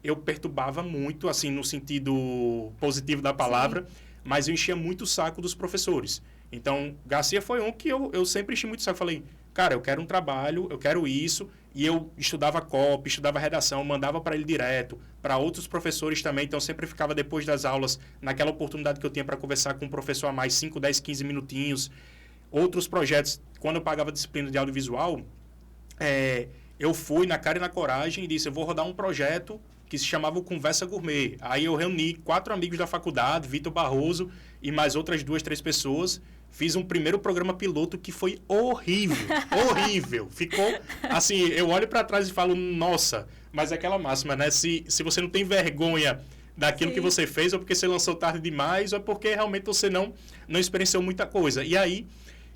eu perturbava muito, assim, no sentido positivo da palavra, sim, mas eu enchia muito o saco dos professores. Então, Garcia foi um que eu sempre enchi muito o saco. Falei, cara, eu quero um trabalho, eu quero isso. E eu estudava copy, estudava redação, mandava para ele direto, para outros professores também. Então, sempre ficava depois das aulas, naquela oportunidade que eu tinha para conversar com um professor a mais 5, 10, 15 minutinhos. Outros projetos, quando eu pagava disciplina de audiovisual, eu fui na cara e na coragem e disse, eu vou rodar um projeto que se chamava Conversa Gourmet. Aí eu reuni 4 amigos da faculdade, Vitor Barroso e mais outras 2, 3 pessoas. Fiz um primeiro programa piloto que foi horrível, horrível. Ficou, assim, eu olho para trás e falo, nossa, mas é aquela máxima, né? Se você não tem vergonha daquilo, sim, que você fez, ou porque você lançou tarde demais, ou porque realmente você não experienciou muita coisa. E aí,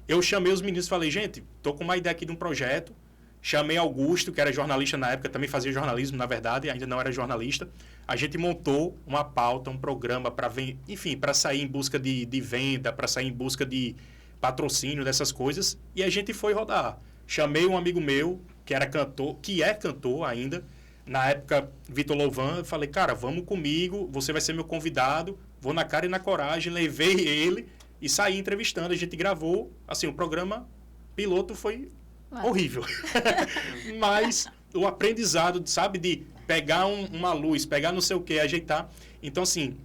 eu chamei os meninos e falei, gente, tô com uma ideia aqui de um projeto. Chamei Augusto, que era jornalista na época, também fazia jornalismo, na verdade, ainda não era jornalista. A gente montou uma pauta, um programa para, enfim, para sair em busca de venda, para sair em busca de patrocínio, dessas coisas, e a gente foi rodar. Chamei um amigo meu, que é cantor ainda, na época, Vitor Louvan, eu falei, cara, vamos comigo, você vai ser meu convidado, vou na cara e na coragem, levei ele e saí entrevistando, a gente gravou, assim, o programa piloto foi horrível. Mas o aprendizado, sabe, de pegar uma luz, pegar não sei o que, ajeitar. Então, assim,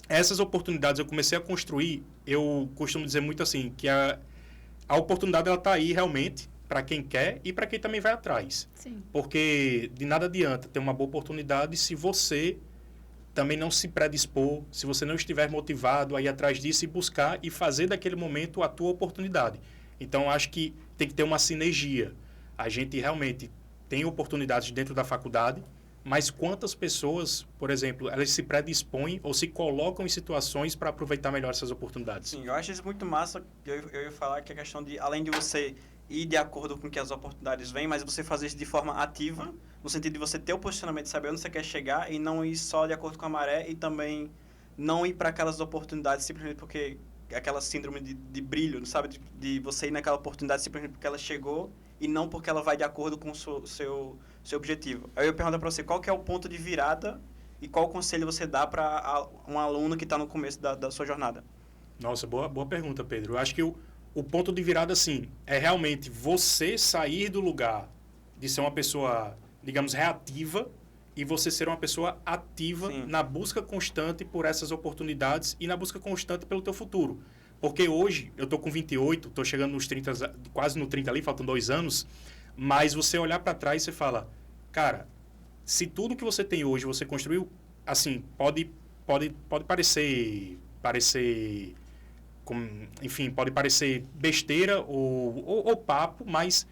essas oportunidades eu comecei a construir, eu costumo dizer muito assim, que a oportunidade ela está aí realmente para quem quer e para quem também vai atrás. Sim. Porque de nada adianta ter uma boa oportunidade se você também não se predispor, se você não estiver motivado a ir atrás disso e buscar e fazer daquele momento a tua oportunidade. Então, acho que tem que ter uma sinergia. A gente realmente tem oportunidades dentro da faculdade, mas quantas pessoas, por exemplo, elas se predispõem ou se colocam em situações para aproveitar melhor essas oportunidades? Sim, eu acho isso muito massa. Eu ia falar que a questão de, além de você ir de acordo com que as oportunidades vêm, mas você fazer isso de forma ativa, no sentido de você ter o posicionamento de saber onde você quer chegar e não ir só de acordo com a maré e também não ir para aquelas oportunidades simplesmente porque aquela síndrome de brilho, sabe? De você ir naquela oportunidade simplesmente porque ela chegou e não porque ela vai de acordo com o seu objetivo. Aí eu pergunto para você, qual que é o ponto de virada e qual conselho você dá para um aluno que está no começo da sua jornada? Nossa, boa pergunta, Pedro. Eu acho que o ponto de virada, assim, é realmente você sair do lugar de ser uma pessoa, digamos, reativa e você ser uma pessoa ativa, sim, na busca constante por essas oportunidades e na busca constante pelo teu futuro. Porque hoje, eu tô com 28, tô chegando nos 30, quase no 30 ali, faltam 2 anos, mas você olhar para trás e você fala, cara, se tudo que você tem hoje você construiu, assim, pode parecer enfim, pode parecer besteira ou papo, mas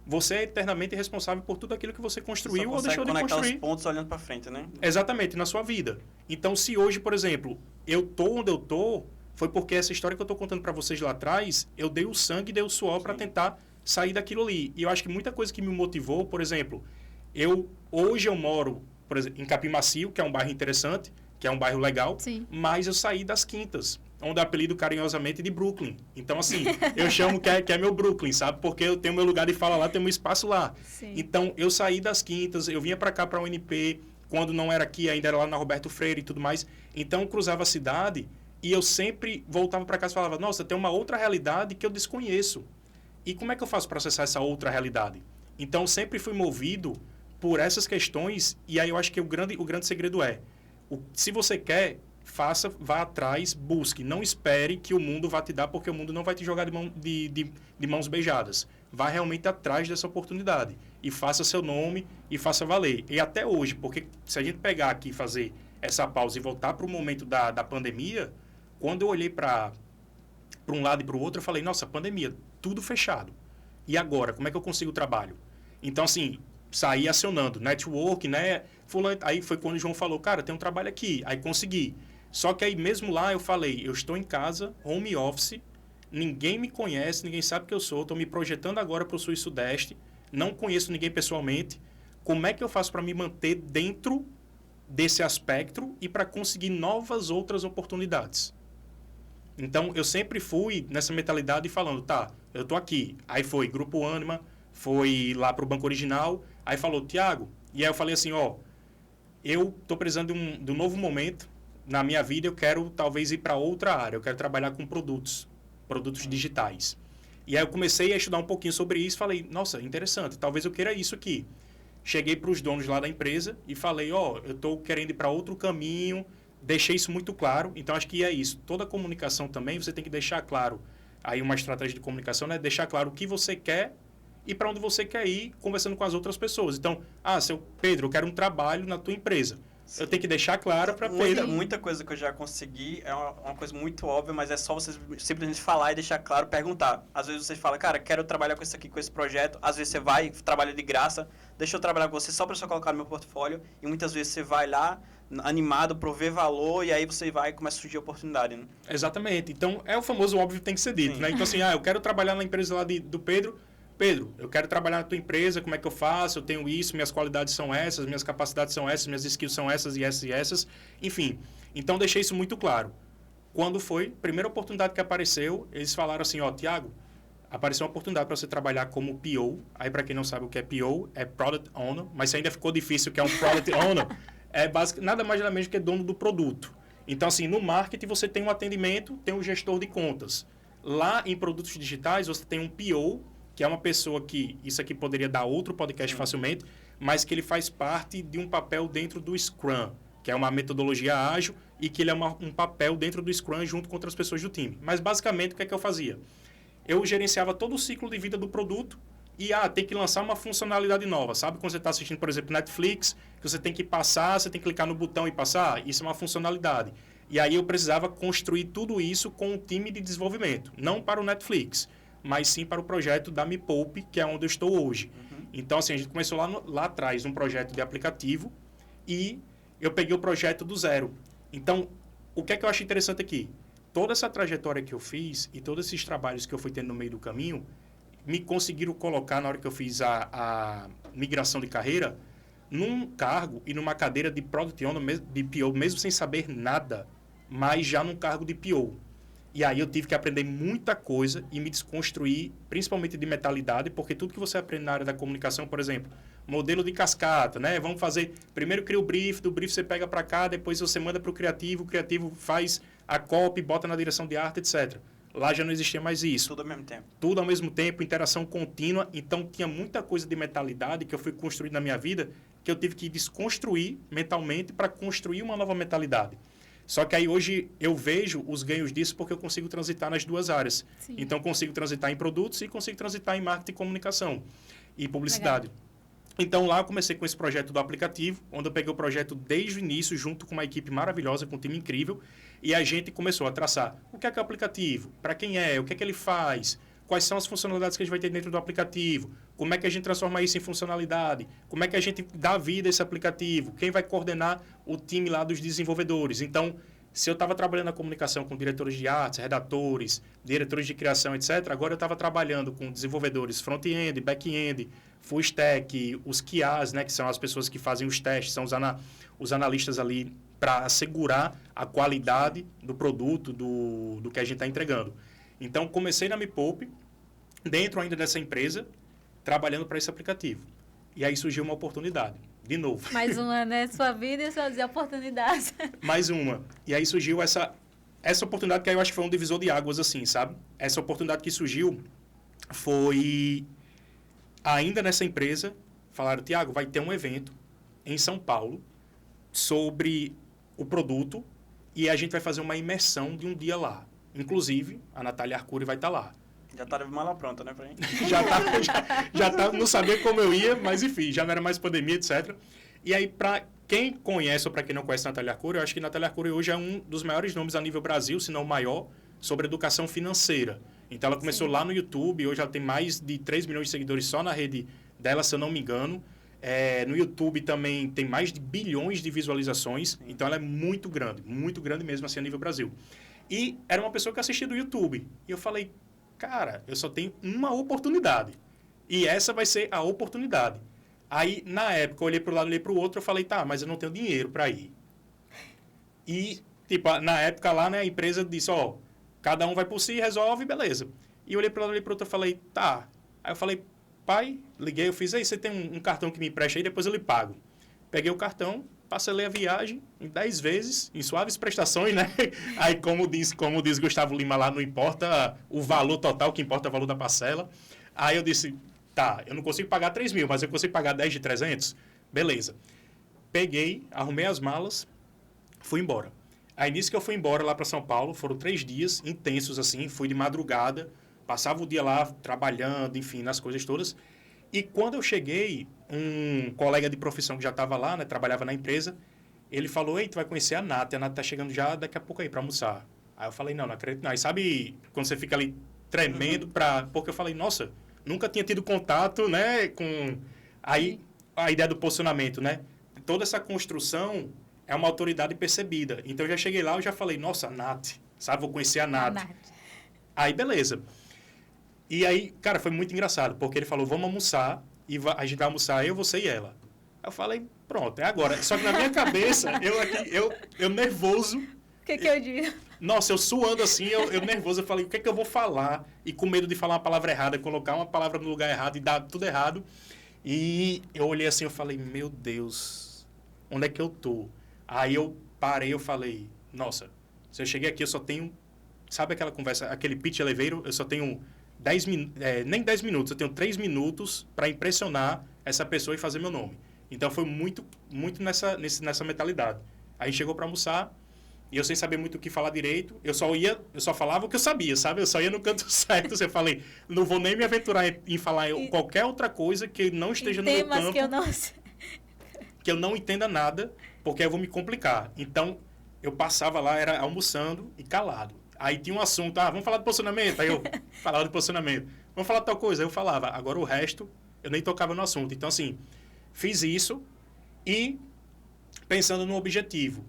você é eternamente responsável por tudo aquilo que você construiu ou deixou de construir. Você conectar os pontos olhando para frente, né? Exatamente, na sua vida. Então, se hoje, por exemplo, eu tô onde eu tô, foi porque essa história que eu tô contando para vocês lá atrás, eu dei o sangue, dei o suor para tentar sair daquilo ali. E eu acho que muita coisa que me motivou, por exemplo, hoje eu moro, por exemplo, em Capim Macio, que é um bairro interessante, que é um bairro legal, sim, mas eu saí das Quintas, onde eu apelido carinhosamente de Brooklyn. Então, assim, eu chamo que é meu Brooklyn, sabe? Porque eu tenho meu lugar de fala lá, tenho meu espaço lá. Sim. Então, eu saí das Quintas, eu vinha para cá, para a UNP, quando não era aqui, ainda era lá na Roberto Freire e tudo mais. Então, eu cruzava a cidade e eu sempre voltava para casa e falava, nossa, tem uma outra realidade que eu desconheço. E como é que eu faço para acessar essa outra realidade? Então, eu sempre fui movido por essas questões e aí eu acho que o grande segredo é, se você quer, faça, vá atrás, busque. Não espere que o mundo vá te dar, porque o mundo não vai te jogar de mãos beijadas. Vá realmente atrás dessa oportunidade. E faça seu nome e faça valer. E até hoje, porque se a gente pegar aqui e fazer essa pausa e voltar para o momento da pandemia, quando eu olhei para um lado e para o outro, eu falei, nossa, pandemia, tudo fechado. E agora, como é que eu consigo trabalho? Então, assim, saí acionando network, né? fulano... Aí foi quando o João falou, cara, tem um trabalho aqui. Aí consegui. Só que aí mesmo lá eu falei, eu estou em casa, home office, ninguém me conhece, ninguém sabe que eu sou, estou me projetando agora para o Sul e Sudeste, não conheço ninguém pessoalmente. Como é que eu faço para me manter dentro desse aspecto e para conseguir novas outras oportunidades? Então, eu sempre fui nessa mentalidade falando, tá, eu tô aqui. Aí foi Grupo Ânima, foi lá pro Banco Original, aí falou, Tiago, e aí eu falei assim, ó, eu tô precisando de um novo momento na minha vida, eu quero talvez ir para outra área, eu quero trabalhar com produtos digitais. E aí eu comecei a estudar um pouquinho sobre isso, falei, nossa, interessante, talvez eu queira isso aqui. Cheguei para os donos lá da empresa e falei, ó, eu tô querendo ir para outro caminho, deixei isso muito claro, então acho que é isso. Toda comunicação também, você tem que deixar claro, aí uma estratégia de comunicação, né? Deixar claro o que você quer e para onde você quer ir, conversando com as outras pessoas. Então, seu Pedro, eu quero um trabalho na tua empresa. Sim. Eu tenho que deixar claro para Pedro. Muita coisa que eu já consegui é uma coisa muito óbvia, mas é só você simplesmente falar e deixar claro, perguntar. Às vezes você fala, cara, quero trabalhar com isso aqui, com esse projeto. Às vezes você vai, trabalha de graça, deixa eu trabalhar com você só para você colocar no meu portfólio. E muitas vezes você vai lá, animado, prover valor, e aí você vai e começa a surgir a oportunidade, né? Exatamente. Então, é o famoso óbvio que tem que ser dito, né? Então, assim, eu quero trabalhar na empresa lá do Pedro. Pedro, eu quero trabalhar na tua empresa, como é que eu faço? Eu tenho isso, minhas qualidades são essas, minhas capacidades são essas, minhas skills são essas e essas e essas. Enfim, então deixei isso muito claro. Quando foi, primeira oportunidade que apareceu, eles falaram assim, ó, Tiago, apareceu uma oportunidade para você trabalhar como PO. Aí, para quem não sabe o que é PO, é Product Owner, mas se ainda ficou difícil o que é um Product Owner, é nada mais nada menos que dono do produto. Então, assim, no marketing você tem um atendimento, tem um gestor de contas. Lá em produtos digitais você tem um PO, que é uma pessoa que, isso aqui poderia dar outro podcast facilmente, mas que ele faz parte de um papel dentro do Scrum, que é uma metodologia ágil e que ele é um papel dentro do Scrum junto com outras pessoas do time. Mas, basicamente, o que é que eu fazia? Eu gerenciava todo o ciclo de vida do produto e, tem que lançar uma funcionalidade nova. Sabe quando você está assistindo, por exemplo, Netflix, que você tem que passar, você tem que clicar no botão e passar? Isso é uma funcionalidade. E aí eu precisava construir tudo isso com um time de desenvolvimento, não para o Netflix, mas sim para o projeto da Me Poupe, que é onde eu estou hoje. Então, assim, a gente começou lá atrás um projeto de aplicativo e eu peguei o projeto do zero. Então, o que é que eu acho interessante aqui? Toda essa trajetória que eu fiz e todos esses trabalhos que eu fui tendo no meio do caminho me conseguiram colocar, na hora que eu fiz a migração de carreira, num cargo e numa cadeira de Product Owner, de PO, mesmo sem saber nada, mas já num cargo de PO. E aí eu tive que aprender muita coisa e me desconstruir, principalmente de mentalidade, porque tudo que você aprende na área da comunicação, por exemplo, modelo de cascata, né? Vamos fazer, primeiro cria o brief, do brief você pega para cá, depois você manda para o criativo faz a copy, bota na direção de arte, etc. Lá já não existia mais isso. Tudo ao mesmo tempo. Tudo ao mesmo tempo, interação contínua. Então, tinha muita coisa de mentalidade que eu fui construindo na minha vida, que eu tive que desconstruir mentalmente para construir uma nova mentalidade. Só que aí hoje eu vejo os ganhos disso porque eu consigo transitar nas duas áreas. Sim. Então, consigo transitar em produtos e consigo transitar em marketing e comunicação e publicidade. Legal. Então, lá eu comecei com esse projeto do aplicativo, onde eu peguei o projeto desde o início, junto com uma equipe maravilhosa, com um time incrível, e a gente começou a traçar o que é o aplicativo, para quem é, o que é que ele faz, quais são as funcionalidades que a gente vai ter dentro do aplicativo, como é que a gente transforma isso em funcionalidade, como é que a gente dá vida a esse aplicativo, quem vai coordenar o time lá dos desenvolvedores. Então, se eu estava trabalhando na comunicação com diretores de artes, redatores, diretores de criação, etc., agora eu estava trabalhando com desenvolvedores front-end, back-end, full stack, os QAs, né, que são as pessoas que fazem os testes, são os analistas ali para assegurar a qualidade do produto, do que a gente está entregando. Então, comecei na Me Poupe, dentro ainda dessa empresa, trabalhando para esse aplicativo. E aí surgiu uma oportunidade, de novo. Mais uma, né? Sua vida e suas oportunidades. Mais uma. E aí surgiu essa oportunidade que aí eu acho que foi um divisor de águas, assim, sabe? Essa oportunidade que surgiu foi, ainda nessa empresa, falaram, Tiago, vai ter um evento em São Paulo sobre o produto e a gente vai fazer uma imersão de um dia lá. Inclusive, a Natália Arcuri vai estar lá. Já tá de mala pronta, né, pra gente? já tá, não sabia como eu ia, mas enfim, já não era mais pandemia, etc. E aí, para quem conhece ou para quem não conhece a Natália Arcuri, eu acho que a Natália Arcuri hoje é um dos maiores nomes a nível Brasil, se não o maior, sobre educação financeira. Então, ela começou lá no YouTube, hoje ela tem mais de 3 milhões de seguidores só na rede dela, se eu não me engano. No YouTube também tem mais de bilhões de visualizações. Então, ela é muito grande mesmo assim a nível Brasil. E era uma pessoa que assistia do YouTube. E eu falei, cara, eu só tenho uma oportunidade. E essa vai ser a oportunidade. Aí, na época, eu olhei para o lado, olhei para o outro, eu falei, tá, mas eu não tenho dinheiro para ir. E, tipo, na época lá, né, a empresa disse, ó, cada um vai por si, resolve, beleza. E eu olhei para o lado, olhei para o outro, eu falei, tá. Aí eu falei, pai, liguei, eu fiz, aí você tem um cartão que me empresta aí, depois eu lhe pago. Peguei o cartão, parcelei a viagem em 10 vezes, em suaves prestações, né? Aí, como diz Gustavo Lima lá, não importa o valor total, o que importa é o valor da parcela. Aí eu disse, tá, eu não consigo pagar 3 mil, mas eu consigo pagar 10 de 300? Beleza. Peguei, arrumei as malas, fui embora. Aí, nisso que eu fui embora lá para São Paulo, foram 3 dias intensos, assim, fui de madrugada, passava o dia lá trabalhando, enfim, nas coisas todas. E quando eu cheguei, um colega de profissão que já estava lá, né, trabalhava na empresa, ele falou, ei, tu vai conhecer a Nath tá chegando já daqui a pouco aí para almoçar. Aí eu falei, não acredito não. Aí sabe quando você fica ali tremendo porque eu falei, nossa, nunca tinha tido contato, né, com... Aí a ideia do posicionamento, né? Toda essa construção é uma autoridade percebida. Então eu já cheguei lá, eu já falei, nossa, Nath, sabe, vou conhecer a Nath. Aí beleza. E aí, cara, foi muito engraçado, porque ele falou, vamos almoçar, e a gente vai almoçar, eu, você e ela. Aí eu falei, pronto, é agora. Só que na minha cabeça, eu nervoso. O que eu digo? Nossa, eu suando assim, eu nervoso, eu falei, o que é que eu vou falar? E com medo de falar uma palavra errada, colocar uma palavra no lugar errado e dar tudo errado. E eu olhei assim, eu falei, meu Deus, onde é que eu tô? Aí eu parei, eu falei, nossa, se eu cheguei aqui, eu só tenho, sabe aquela conversa, aquele pitch elevator, eu só tenho... nem 10 minutos, eu tenho 3 minutos para impressionar essa pessoa e fazer meu nome. Então, foi muito nessa mentalidade. Aí, chegou para almoçar e eu sem saber muito o que falar direito. Eu só falava o que eu sabia, sabe? Eu só ia no canto certo. Eu falei, não vou nem me aventurar em falar qualquer outra coisa que não esteja no meu campo. Que eu não entenda nada, porque eu vou me complicar. Então, eu passava lá, era almoçando e calado. Aí tinha um assunto, vamos falar de posicionamento. Aí eu falava de posicionamento. Vamos falar de tal coisa. Aí eu falava. Agora o resto, eu nem tocava no assunto. Então, assim, fiz isso e pensando no objetivo.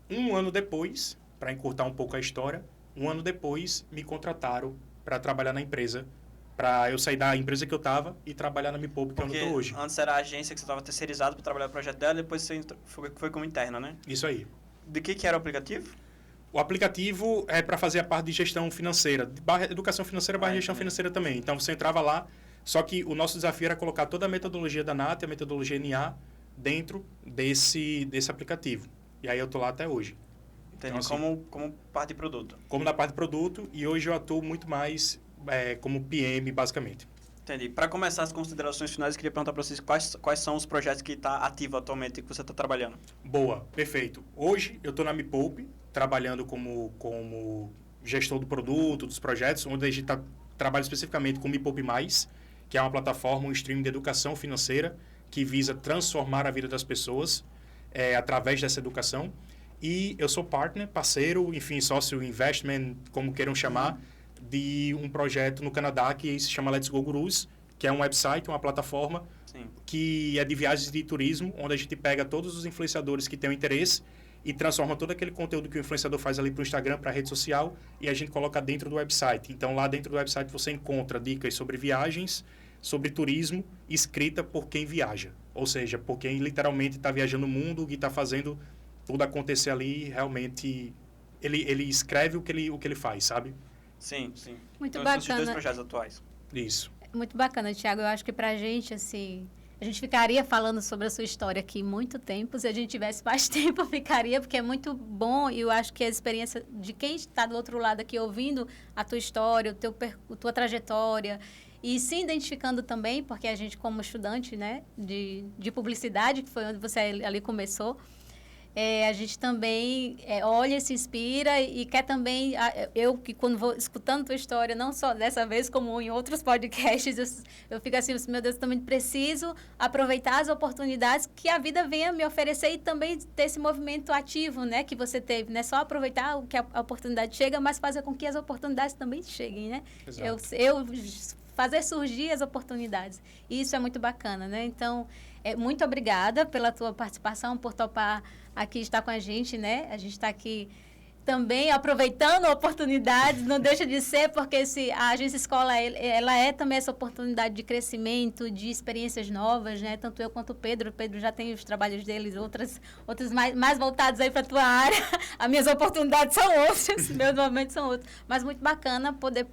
Um ano depois, para encurtar um pouco a história, um ano depois me contrataram para trabalhar na empresa. Para eu sair da empresa que eu estava e trabalhar na Me Poupe, que eu não estou hoje. Antes era a agência que você estava terceirizado para trabalhar no projeto dela, depois você foi como interna, né? Isso aí. De que era o aplicativo? O aplicativo é para fazer a parte de gestão financeira, educação financeira / gestão financeira também. Então, você entrava lá, só que o nosso desafio era colocar toda a metodologia da NAT, a metodologia NA, dentro desse aplicativo. E aí eu estou lá até hoje. Entendi. Então, assim, como parte de produto. Como na parte de produto, e hoje eu atuo muito mais como PM, basicamente. Entendi. Para começar as considerações finais, eu queria perguntar para vocês quais são os projetos que está ativo atualmente e que você está trabalhando. Boa, perfeito. Hoje eu estou na Me Poupe, trabalhando como gestor do produto, dos projetos, onde a gente trabalha especificamente com Me Poupe Mais, que é uma plataforma, um streaming de educação financeira que visa transformar a vida das pessoas através dessa educação. E eu sou parceiro, enfim, sócio investment, como queiram chamar, de um projeto no Canadá que se chama Let's Go Gurus, que é um website, uma plataforma que é de viagens de turismo, onde a gente pega todos os influenciadores que têm interesse e transforma todo aquele conteúdo que o influenciador faz ali para o Instagram, para a rede social, e a gente coloca dentro do website. Então, lá dentro do website você encontra dicas sobre viagens, sobre turismo, escrita por quem viaja. Ou seja, por quem literalmente está viajando o mundo e está fazendo tudo acontecer ali, realmente, ele escreve o que ele faz, sabe? Sim, sim. Muito então, bacana. São os 2 projetos atuais. Isso. Muito bacana, Thiago. Eu acho que pra gente, assim, a gente ficaria falando sobre a sua história aqui muito tempo. Se a gente tivesse mais tempo, ficaria, porque é muito bom. E eu acho que a experiência de quem está do outro lado aqui ouvindo a tua história, a tua trajetória, e se identificando também, porque a gente, como estudante, né, de publicidade, que foi onde você ali começou, a gente também olha, se inspira e quer também... Eu, que quando vou escutando tua história, não só dessa vez, como em outros podcasts, eu fico assim, meu Deus, eu também preciso aproveitar as oportunidades que a vida venha me oferecer e também ter esse movimento ativo, né, que você teve. Não é só aproveitar o que a oportunidade chega, mas fazer com que as oportunidades também cheguem, né? Eu fazer surgir as oportunidades. E isso é muito bacana, né? Então, muito obrigada pela tua participação, por topar aqui estar com a gente, né? A gente está aqui também aproveitando oportunidades, não deixa de ser, porque a Agência Escola, ela é também essa oportunidade de crescimento, de experiências novas, né? Tanto eu quanto o Pedro já tem os trabalhos deles, outros mais voltados aí para a tua área. As minhas oportunidades são outras, meus momentos são outros. Mas muito bacana poder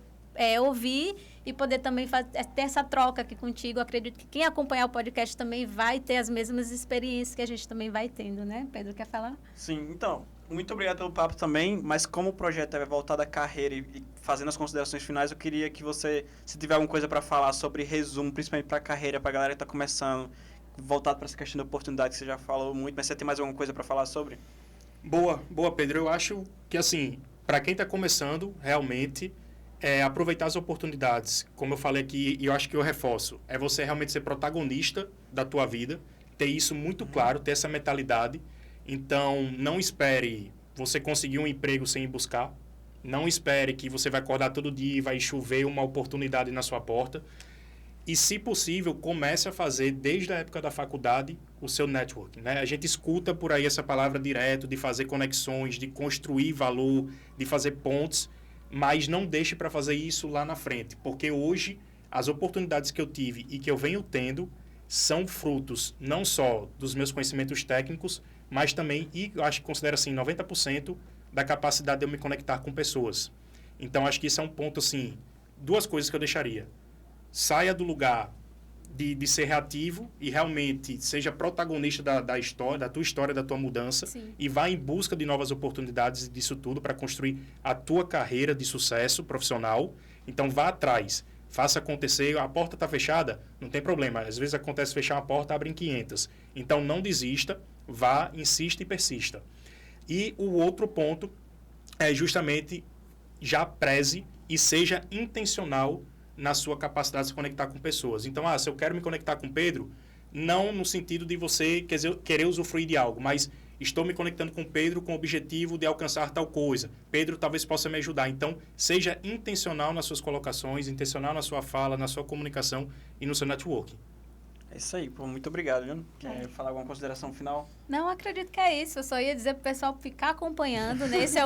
ouvir e poder também ter essa troca aqui contigo. Eu acredito que quem acompanhar o podcast também vai ter as mesmas experiências que a gente também vai tendo, né? Pedro, quer falar? Sim, então, muito obrigado pelo papo também, mas como o projeto é voltado à carreira e fazendo as considerações finais, eu queria que você, se tiver alguma coisa para falar sobre resumo, principalmente para a carreira, para a galera que está começando, voltado para essa questão da oportunidade que você já falou muito, mas você tem mais alguma coisa para falar sobre? Boa, Pedro. Eu acho que, assim, para quem está começando, realmente, aproveitar as oportunidades. Como eu falei aqui, e eu acho que eu reforço, é você realmente ser protagonista da tua vida, ter isso muito claro, ter essa mentalidade. Então, não espere você conseguir um emprego sem ir buscar. Não espere que você vai acordar todo dia e vai chover uma oportunidade na sua porta. E, se possível, comece a fazer, desde a época da faculdade, o seu networking, né? A gente escuta por aí essa palavra direto, de fazer conexões, de construir valor, de fazer pontes, mas não deixe para fazer isso lá na frente. Porque hoje, as oportunidades que eu tive e que eu venho tendo são frutos não só dos meus conhecimentos técnicos, mas também, e eu acho que considero assim, 90% da capacidade de eu me conectar com pessoas. Então, acho que isso é um ponto, assim, duas coisas que eu deixaria. Saia do lugar de ser reativo e realmente seja protagonista da história, da tua história, da tua mudança. Sim. E vá em busca de novas oportunidades disso tudo para construir a tua carreira de sucesso profissional. Então, vá atrás. Faça acontecer. A porta está fechada? Não tem problema. Às vezes acontece fechar uma porta, abrem 500. Então, não desista. Vá, insista e persista. E o outro ponto é justamente já preze e seja intencional na sua capacidade de se conectar com pessoas. Então, se eu quero me conectar com o Pedro, não no sentido de você querer usufruir de algo, mas estou me conectando com o Pedro com o objetivo de alcançar tal coisa. Pedro talvez possa me ajudar. Então, seja intencional nas suas colocações, intencional na sua fala, na sua comunicação e no seu networking. É isso aí, pô, muito obrigado, viu? Quer falar alguma consideração final? Não, acredito que é isso. Eu só ia dizer pro pessoal ficar acompanhando, né? Esse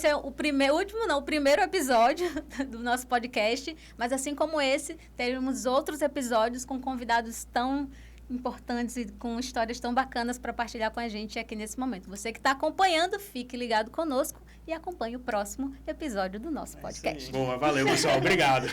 é o primeiro episódio do nosso podcast. Mas assim como esse, teremos outros episódios com convidados tão importantes e com histórias tão bacanas para partilhar com a gente aqui nesse momento. Você que está acompanhando, fique ligado conosco e acompanhe o próximo episódio do nosso podcast. Boa, valeu, pessoal. Obrigado.